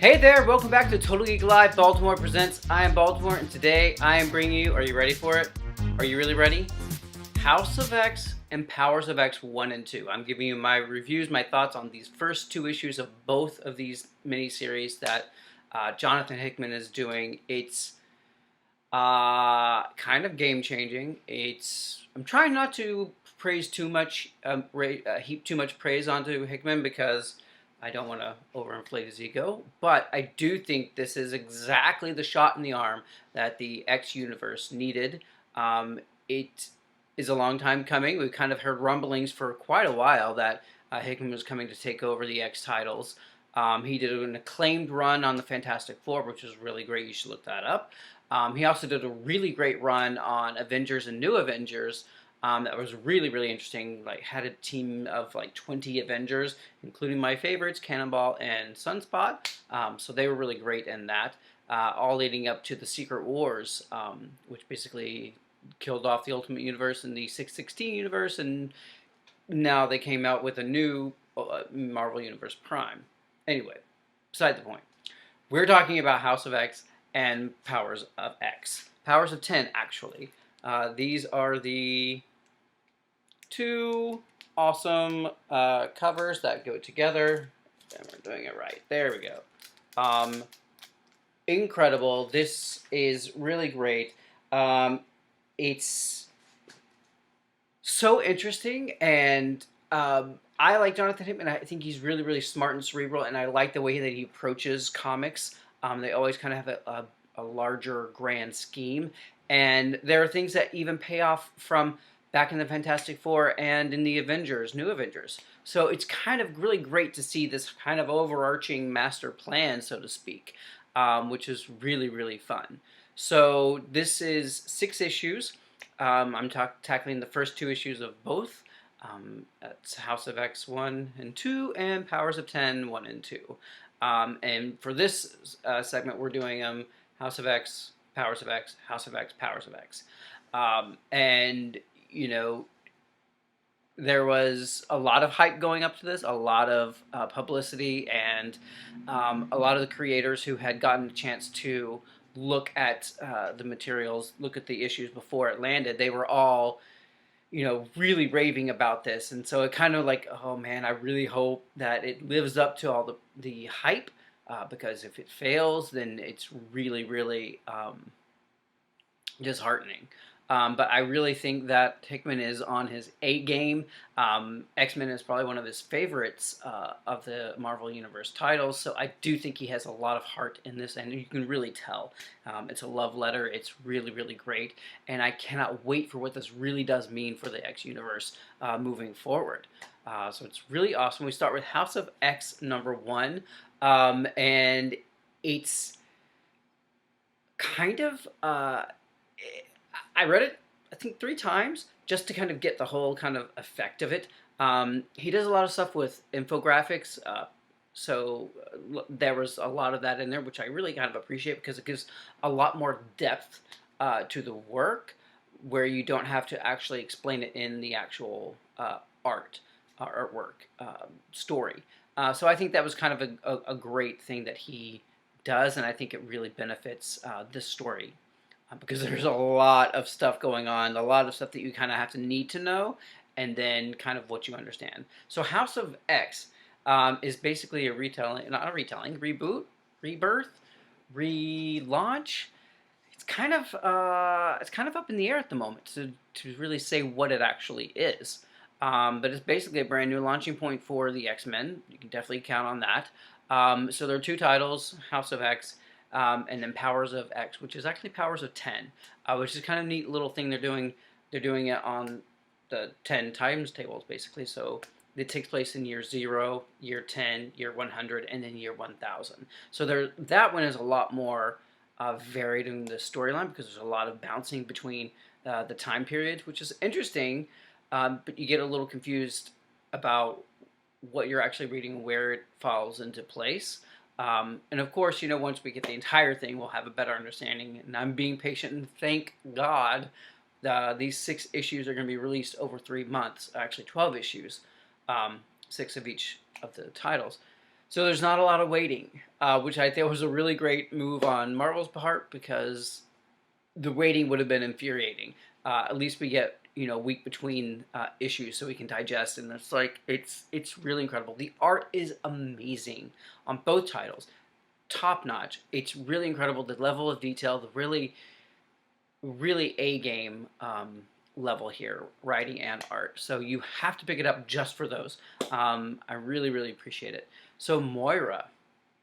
Hey there, welcome back to Total Geek Live Baltimore Presents. I am Baltimore, and today I am bringing you, are you ready for it? Are you really ready? House of X and Powers of X 1 and 2. I'm giving you my reviews, my thoughts on these first two issues of both of these miniseries that Jonathan Hickman is doing. It's kind of game-changing. I'm trying not to praise too much, heap too much praise onto Hickman because I don't want to overinflate his ego, but I do think this is exactly the shot in the arm that the X universe needed. It is a long time coming. We've kind of heard rumblings for quite a while that Hickman was coming to take over the X titles. He did an acclaimed run on the Fantastic Four, which was really great. You should look that up. He also did a really great run on Avengers and New Avengers. That was really, really interesting. Like, had a team of like 20 Avengers, including my favorites, Cannonball and Sunspot. So they were really great in that. All leading up to the Secret Wars, which basically killed off the Ultimate Universe and the 616 universe, and now they came out with a new Marvel Universe Prime. Anyway, beside the point. We're talking about House of X and Powers of X. Powers of 10, actually. These are the two awesome covers that go together. And we're doing it right. There we go. Incredible. This is really great. It's so interesting, and I like Jonathan Hickman. I think he's really, really smart and cerebral, and I like the way that he approaches comics. They always kind of have a larger, grand scheme, and there are things that even pay off from back in the Fantastic Four and in the Avengers, New Avengers. So it's kind of really great to see this kind of overarching master plan, so to speak, which is really, really fun. So this is 6 issues. I'm tackling the first 2 issues of both. That's House of X 1 and 2 and Powers of 10 1 and 2. And for this segment, we're doing House of X, Powers of X, House of X, Powers of X. And, you know, there was a lot of hype going up to this, a lot of publicity, and a lot of the creators who had gotten a chance to look at the materials, look at the issues before it landed, they were all, you know, really raving about this. And so it kind of like, oh man, I really hope that it lives up to all the hype, because if it fails, then it's really, really disheartening. But I really think that Hickman is on his A game. X-Men is probably one of his favorites of the Marvel Universe titles, so I do think he has a lot of heart in this, and you can really tell. It's a love letter. It's really, really great, and I cannot wait for what this really does mean for the X Universe moving forward. So it's really awesome. We start with House of X number 1, and it's kind of... I read it, I think, 3 times just to kind of get the whole kind of effect of it. He does a lot of stuff with infographics, so there was a lot of that in there, which I really kind of appreciate because it gives a lot more depth to the work, where you don't have to actually explain it in the actual artwork story. So I think that was kind of a great thing that he does, and I think it really benefits this story. Because there's a lot of stuff going on, a lot of stuff that you kind of have to need to know, and then kind of what you understand. So House of X is basically a reboot, rebirth, relaunch. It's kind of up in the air at the moment to really say what it actually is. But it's basically a brand new launching point for the X-Men. You can definitely count on that. So there are 2 titles, House of X, and then Powers of X, which is actually Powers of 10, which is kind of a neat little thing they're doing. They're doing it on the 10 times tables, basically. So it takes place in year 0, year 10, year 100, and then year 1000. So that one is a lot more varied in the storyline because there's a lot of bouncing between the time periods, which is interesting, but you get a little confused about what you're actually reading, where it falls into place. And of course, you know, once we get the entire thing, we'll have a better understanding. And I'm being patient, and thank God these 6 issues are going to be released over 3 months. Actually, 12 issues, 6 of each of the titles. So there's not a lot of waiting, which I think was a really great move on Marvel's part because the waiting would have been infuriating. At least we get a week between issues so we can digest, and it's really incredible. The art is amazing on both titles, top notch. It's really incredible. The level of detail, the really A game level here, writing and art. So you have to pick it up just for those. I really appreciate it. So Moira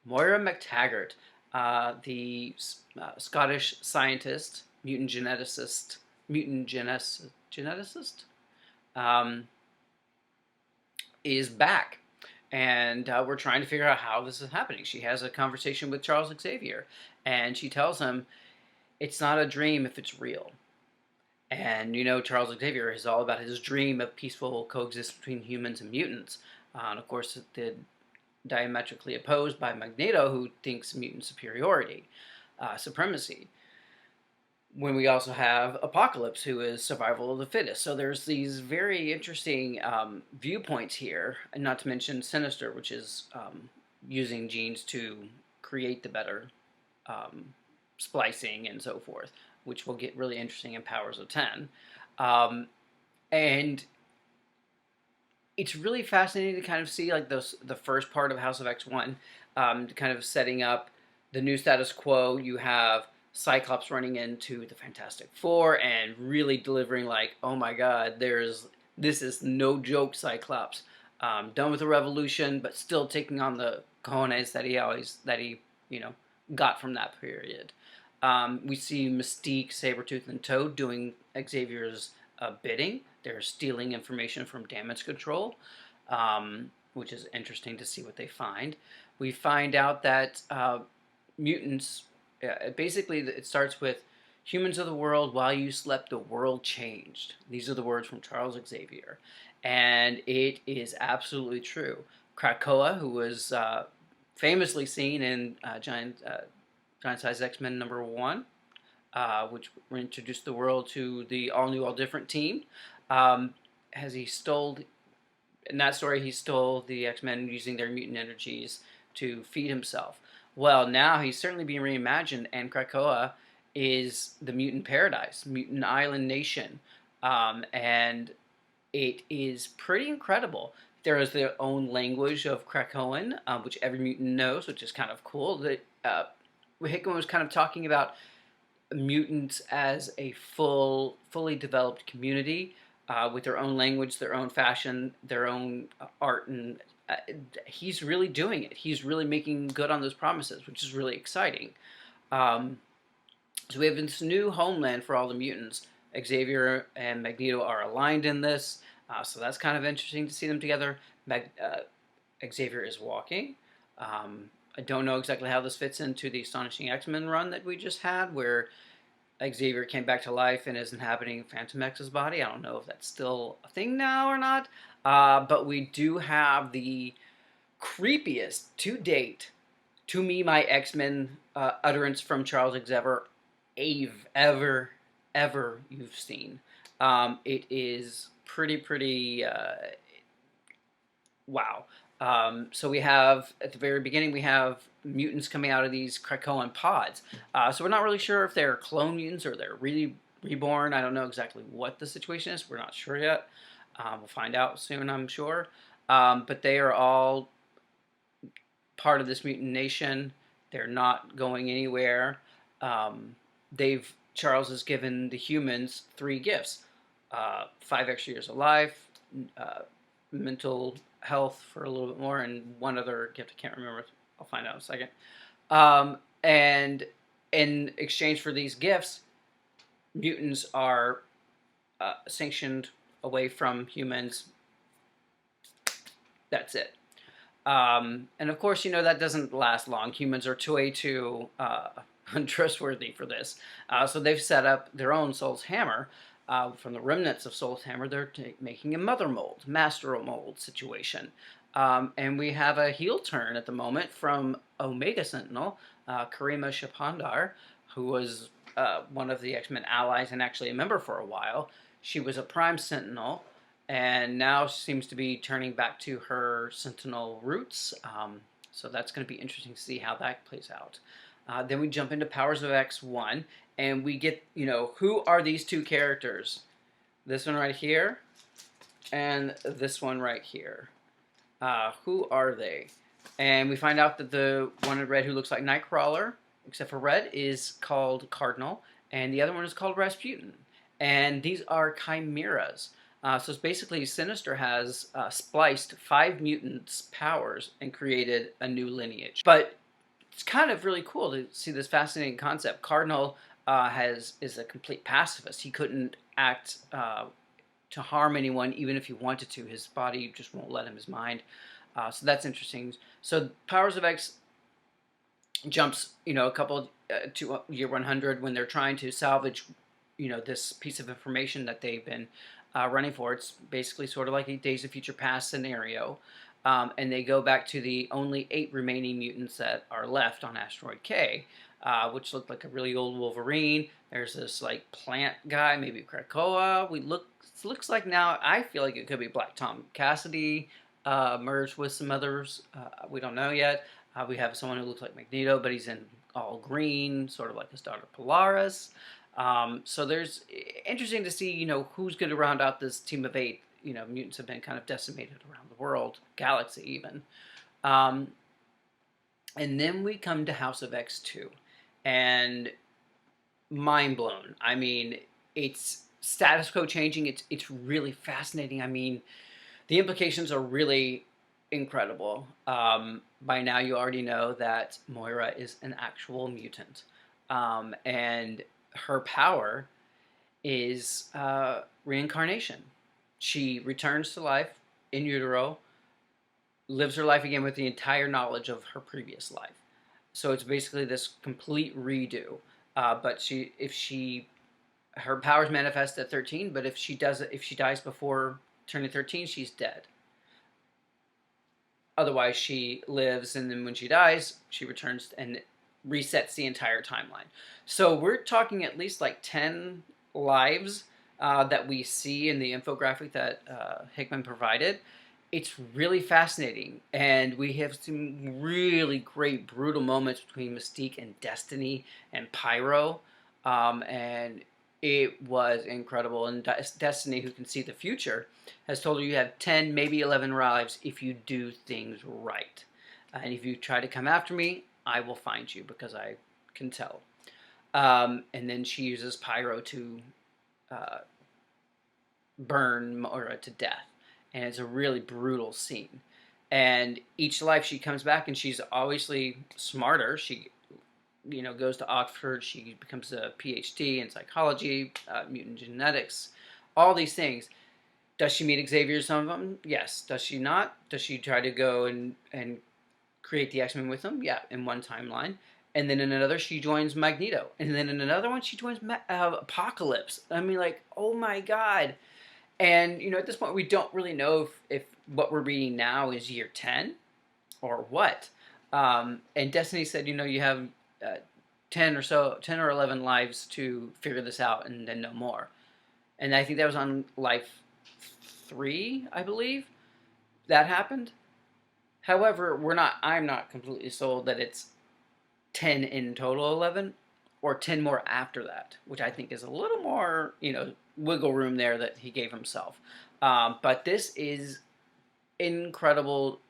Mactaggert, the Scottish scientist, mutant geneticist, um, is back. And we're trying to figure out how this is happening. She has a conversation with Charles Xavier, and she tells him it's not a dream if it's real. And Charles Xavier is all about his dream of peaceful coexistence between humans and mutants. And of course, the diametrically opposed by Magneto, who thinks mutant superiority, supremacy. When we also have Apocalypse, who is survival of the fittest. So there's these very interesting viewpoints here, and not to mention Sinister, which is using genes to create the better splicing and so forth, which will get really interesting in Powers of 10. And it's really fascinating to kind of see like the first part of House of X1, kind of setting up the new status quo. You have Cyclops running into the Fantastic Four and really delivering like, oh my God, this is no joke, Cyclops. Done with the revolution, but still taking on the cojones that he got from that period. We see Mystique, Sabretooth, and Toad doing Xavier's bidding. They're stealing information from damage control, which is interesting to see what they find. We find out that mutants, basically it starts with, humans of the world, while you slept, the world changed. These are the words from Charles Xavier. And it is absolutely true. Krakoa, who was famously seen in Giant Size X-Men #1, which introduced the world to the all-new, all-different team. In that story, he stole the X-Men using their mutant energies to feed himself. Well, now he's certainly being reimagined, and Krakoa is the mutant paradise, mutant island nation, and it is pretty incredible. There is their own language of Krakoan, which every mutant knows, which is kind of cool. That Hickman was kind of talking about mutants as a fully developed community with their own language, their own fashion, their own art, and he's really doing it. He's really making good on those promises, which is really exciting. So we have this new homeland for all the mutants. Xavier and Magneto are aligned in this, so that's kind of interesting to see them together. Xavier is walking. I don't know exactly how this fits into the Astonishing X-Men run that we just had, where Xavier came back to life and is inhabiting Phantom X's body. I don't know if that's still a thing now or not, but we do have the creepiest to date, to me, my X-Men utterance from Charles Xavier ever you've seen. It is pretty wow. So we have, at the very beginning, we have mutants coming out of these Krakoan pods. So we're not really sure if they're clone mutants or they're really reborn. I don't know exactly what the situation is. We're not sure yet. We'll find out soon, I'm sure. But they are all part of this mutant nation. They're not going anywhere. Charles has given the humans 3 gifts. 5 extra years of life, mental health for a little bit more, and one other gift I can't remember. I'll find out in a second. And in exchange for these gifts, mutants are sanctioned away from humans. That's it. And of course, that doesn't last long. Humans are way too untrustworthy for this. So they've set up their own Soul's Hammer. From the remnants of Soul's Hammer, they're making a mother mold, master mold situation. And we have a heel turn at the moment from Omega Sentinel, Karima Shapandar, who was one of the X-Men allies and actually a member for a while. She was a Prime Sentinel, and now seems to be turning back to her Sentinel roots. So that's going to be interesting to see how that plays out. Then we jump into Powers of X1, and we get, who are these two characters? This one right here, and this one right here. Who are they? And we find out that the one in red who looks like Nightcrawler, except for red, is called Cardinal, and the other one is called Rasputin. And these are chimeras. So it's basically Sinister has spliced 5 mutants' powers and created a new lineage. But it's kind of really cool to see this fascinating concept. Cardinal is a complete pacifist. He couldn't act to harm anyone, even if he wanted to. His body just won't let him, his mind. So that's interesting. So Powers of X jumps, a couple to year 100 when they're trying to salvage, this piece of information that they've been running for. It's basically sort of like a Days of Future Past scenario. And they go back to the only 8 remaining mutants that are left on Asteroid K, which look like a really old Wolverine. There's this like plant guy, maybe Krakoa. Looks like now, I feel like it could be Black Tom Cassidy, merged with some others. We don't know yet. We have someone who looks like Magneto, but he's in all green, sort of like his daughter Polaris. So there's interesting to see, who's going to round out this team of 8. Mutants have been kind of decimated around the world, galaxy even. And then we come to House of X2, and mind blown. I mean, it's status quo changing. It's really fascinating. I mean, the implications are really incredible. By now, you already know that Moira is an actual mutant, and her power is reincarnation. She returns to life in utero, lives her life again with the entire knowledge of her previous life. So it's basically this complete redo. But her powers manifest at 13. But if she dies before turning 13, she's dead. Otherwise, she lives, and then when she dies, she returns and resets the entire timeline. So we're talking at least like 10 lives that we see in the infographic that Hickman provided. It's really fascinating, and we have some really great brutal moments between Mystique and Destiny and Pyro, and it was incredible. And Destiny, who can see the future, has told her you have 10, maybe 11 lives if you do things right. And if you try to come after me, I will find you, because I can tell. And then she uses Pyro to burn Moira to death. And it's a really brutal scene. And each life she comes back, and she's obviously smarter. She, goes to Oxford. She becomes a PhD in psychology, mutant genetics, all these things. Does she meet Xavier, some of them? Yes. Does she not? Does she try to go and create the X-Men with them? Yeah, in one timeline. And then in another, she joins Magneto. And then in another one, she joins Apocalypse. I mean, like, oh my God. And, at this point, we don't really know if what we're reading now is year 10 or what. And Destiny said, you have 10 or 11 lives to figure this out and then no more. And I think that was on life 3, I believe, that happened. However, I'm not completely sold that it's 10 in total 11 or 10 more after that, which I think is a little more, wiggle room there that he gave himself. But this is incredible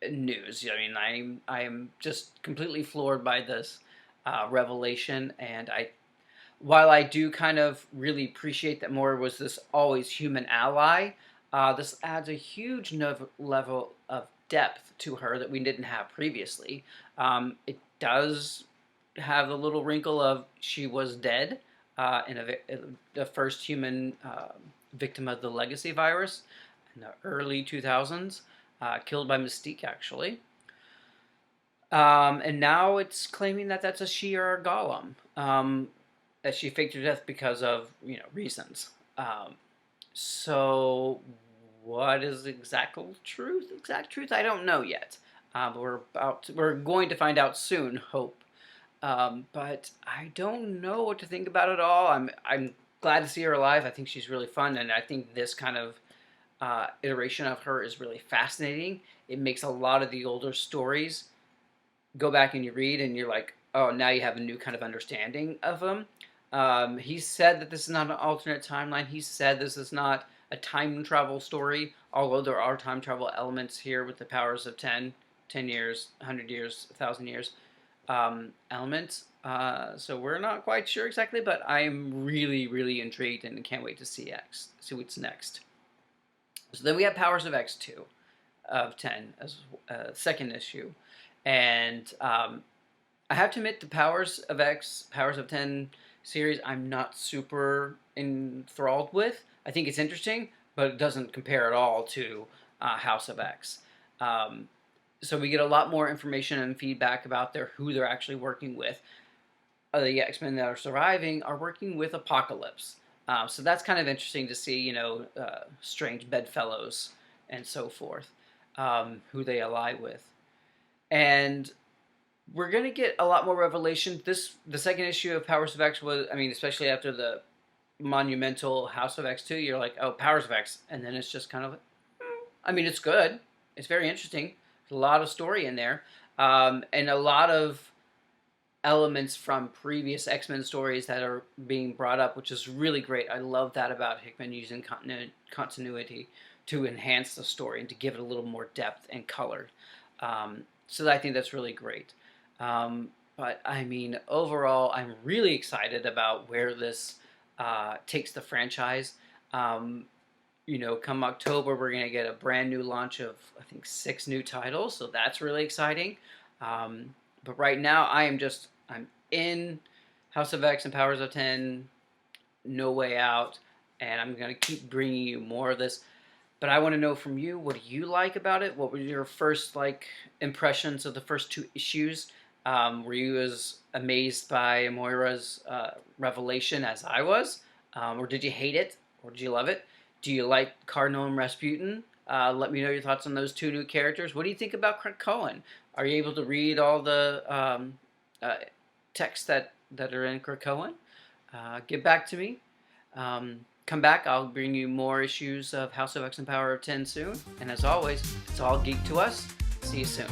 news. I mean, I am just completely floored by this revelation, and while I do kind of really appreciate that Moira was this always human ally, this adds a huge level of depth to her that we didn't have previously. It does have a little wrinkle of she was dead in the first human victim of the legacy virus in the early 2000s, killed by Mystique, actually. And now it's claiming that that's a she or a golem, that she faked her death because of, reasons. So what is the exact truth? I don't know yet. But we're going to find out soon, hope. But I don't know what to think about it all. I'm glad to see her alive. I think she's really fun, and I think this kind of iteration of her is really fascinating. It makes a lot of the older stories go back and you read, and you're like, oh, now you have a new kind of understanding of them. He said that this is not an alternate timeline. He said this is not a time travel story, although there are time travel elements here with the powers of 10 years, 100 years, 1,000 years elements. So we're not quite sure exactly, but I'm really, really intrigued and can't wait to see what's next. So then we have Powers of X 2 of 10 as second issue. And I have to admit, the Powers of X, Powers of 10 series, I'm not super enthralled with. I think it's interesting, but it doesn't compare at all to House of X. So we get a lot more information and feedback about who they're actually working with. The X-Men that are surviving are working with Apocalypse. So that's kind of interesting to see, strange bedfellows and so forth, who they ally with. And we're going to get a lot more revelation. The second issue of Powers of X was, especially after the monumental House of X 2, you're like, oh, Powers of X. And then it's just kind of like, it's good. It's very interesting. There's a lot of story in there. And a lot of elements from previous X-Men stories that are being brought up, which is really great. I love that about Hickman using continuity to enhance the story and to give it a little more depth and color. So I think that's really great. But overall, I'm really excited about where this takes the franchise. Come October, we're going to get a brand new launch of, I think, 6 new titles, so that's really exciting. But right now, I'm in House of X and Powers of 10, No Way Out, and I'm going to keep bringing you more of this. But I want to know from you, what do you like about it? What were your first impressions of the first 2 issues? Were you as amazed by Moira's revelation as I was? Or did you hate it? Or did you love it? Do you like Cardinal and Rasputin? Let me know your thoughts on those 2 new characters. What do you think about Krakoan? Are you able to read all the texts that are in Krakoan? Get back to me. Come back. I'll bring you more issues of House of X and Power of 10 soon. And as always, it's all geek to us. See you soon.